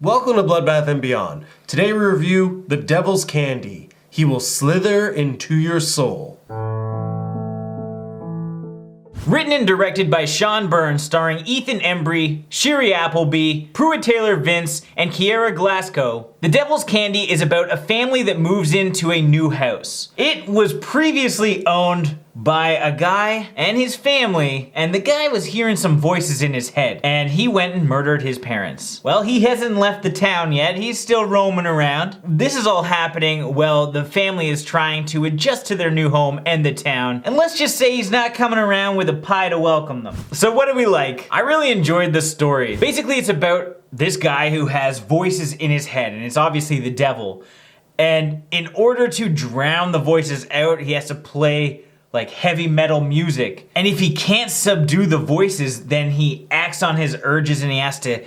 Welcome to Bloodbath and Beyond. Today we review The Devil's Candy. He will slither into your soul. Written and directed by Sean Byrne, starring Ethan Embry, Shiri Appleby, Pruitt Taylor Vince, and Kiara Glasco, The Devil's Candy is about a family that moves into a new house. It was previously owned by a guy and his family, and the guy was hearing some voices in his head, and he went and murdered his parents. Well, he hasn't left the town yet, he's still roaming around. This is all happening while the family is trying to adjust to their new home and the town, and let's just say he's not coming around with a pie to welcome them. So what do we like? I really enjoyed this story. Basically, it's about this guy who has voices in his head, and it's obviously the devil. And in order to drown the voices out, he has to play like heavy metal music. And if he can't subdue the voices, then he acts on his urges and he has to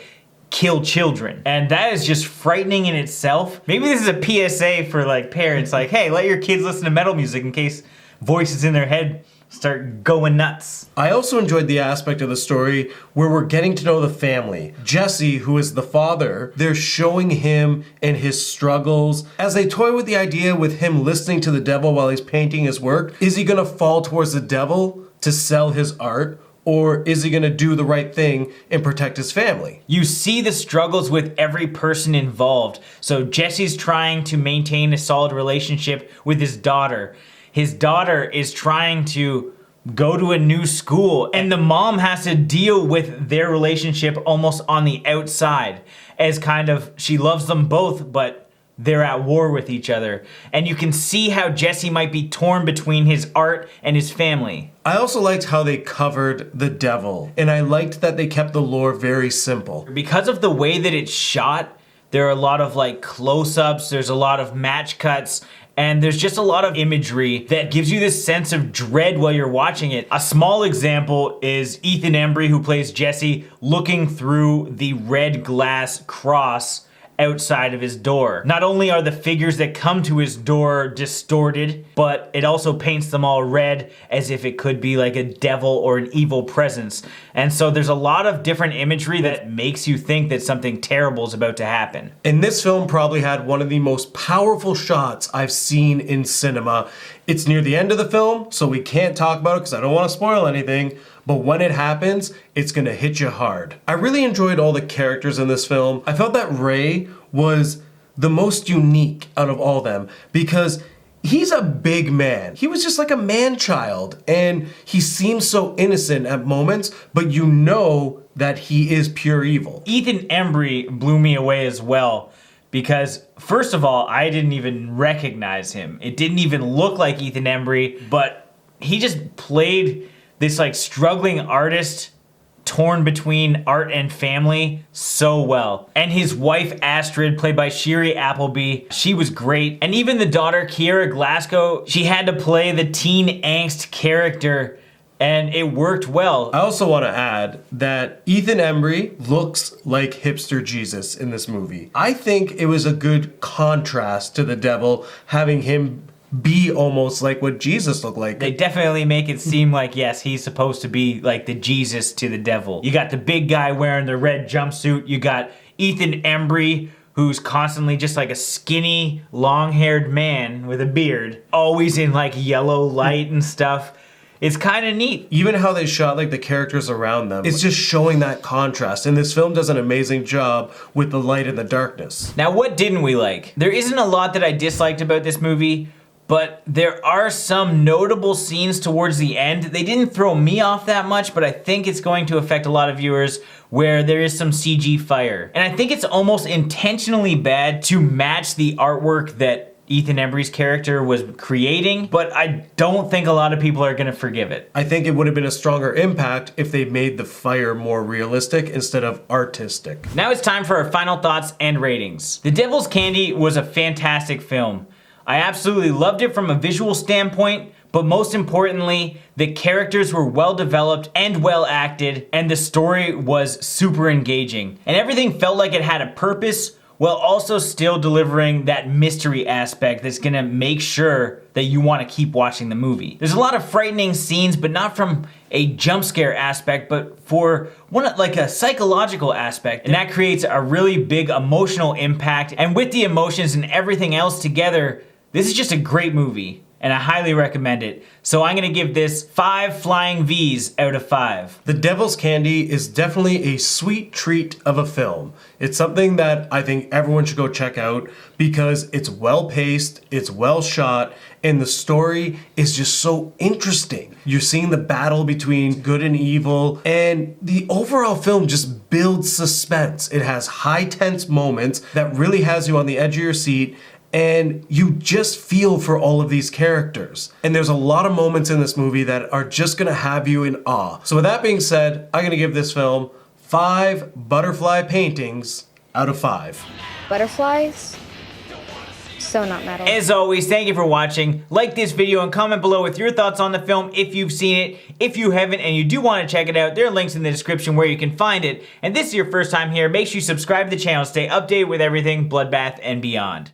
kill children. And that is just frightening in itself. Maybe this is a PSA for like parents, like, hey, let your kids listen to metal music in case voices in their head start going nuts. I also enjoyed the aspect of the story where we're getting to know the family. Jesse, who is the father, they're showing him and his struggles as they toy with the idea with him listening to the devil while he's painting his work. Is he gonna fall towards the devil to sell his art? Or is he gonna do the right thing and protect his family? You see the struggles with every person involved. So Jesse's trying to maintain a solid relationship with his daughter. His daughter is trying to go to a new school, and the mom has to deal with their relationship almost on the outside, as kind of, she loves them both, but they're at war with each other. And you can see how Jesse might be torn between his art and his family. I also liked how they covered the devil, and I liked that they kept the lore very simple. Because of the way that it's shot, there are a lot of like close-ups, there's a lot of match cuts, and there's just a lot of imagery that gives you this sense of dread while you're watching it. A small example is Ethan Embry, who plays Jesse, looking through the red glass cross outside of his door. Not only are the figures that come to his door distorted, but it also paints them all red as if it could be like a devil or an evil presence. And so there's a lot of different imagery that makes you think that something terrible is about to happen. And this film probably had one of the most powerful shots I've seen in cinema. It's near the end of the film, so we can't talk about it because I don't want to spoil anything. But when it happens, it's gonna hit you hard. I really enjoyed all the characters in this film. I felt that Ray was the most unique out of all of them because he's a big man. He was just like a man-child, and he seems so innocent at moments, but you know that he is pure evil. Ethan Embry blew me away as well, because first of all, I didn't even recognize him. It didn't even look like Ethan Embry, but he just played this like struggling artist torn between art and family so well. And his wife Astrid, played by Shiri Appleby, she was great. And even the daughter Kiara Glasco, she had to play the teen angst character, and it worked well. I also want to add that Ethan Embry looks like hipster Jesus in this movie. I think it was a good contrast to the devil, having him be almost like what Jesus looked like. They definitely make it seem like, yes, he's supposed to be like the Jesus to the devil. You got the big guy wearing the red jumpsuit. You got Ethan Embry, who's constantly just like a skinny, long-haired man with a beard, always in like yellow light and stuff. It's kind of neat. Even how they shot like the characters around them, it's just showing that contrast. And this film does an amazing job with the light and the darkness. Now, what didn't we like? There isn't a lot that I disliked about this movie, but there are some notable scenes towards the end. They didn't throw me off that much, but I think it's going to affect a lot of viewers, where there is some CG fire. And I think it's almost intentionally bad to match the artwork that Ethan Embry's character was creating, but I don't think a lot of people are gonna forgive it. I think it would have been a stronger impact if they made the fire more realistic instead of artistic. Now it's time for our final thoughts and ratings. The Devil's Candy was a fantastic film. I absolutely loved it from a visual standpoint, but most importantly, the characters were well developed and well acted, and the story was super engaging. And everything felt like it had a purpose while also still delivering that mystery aspect that's gonna make sure that you want to keep watching the movie. There's a lot of frightening scenes, but not from a jump scare aspect, but for like a psychological aspect, and that creates a really big emotional impact. And with the emotions and everything else together, this is just a great movie, and I highly recommend it. So I'm gonna give this 5 flying V's out of 5. The Devil's Candy is definitely a sweet treat of a film. It's something that I think everyone should go check out because it's well paced, it's well shot, and the story is just so interesting. You're seeing the battle between good and evil, and the overall film just builds suspense. It has high tense moments that really has you on the edge of your seat, and you just feel for all of these characters. And there's a lot of moments in this movie that are just gonna have you in awe. So with that being said, I'm gonna give this film 5 butterfly paintings out of 5. Butterflies? So not metal. As always, thank you for watching. Like this video and comment below with your thoughts on the film if you've seen it. If you haven't and you do want to check it out, there are links in the description where you can find it. And this is your first time here, make sure you subscribe to the channel to stay updated with everything Bloodbath and beyond.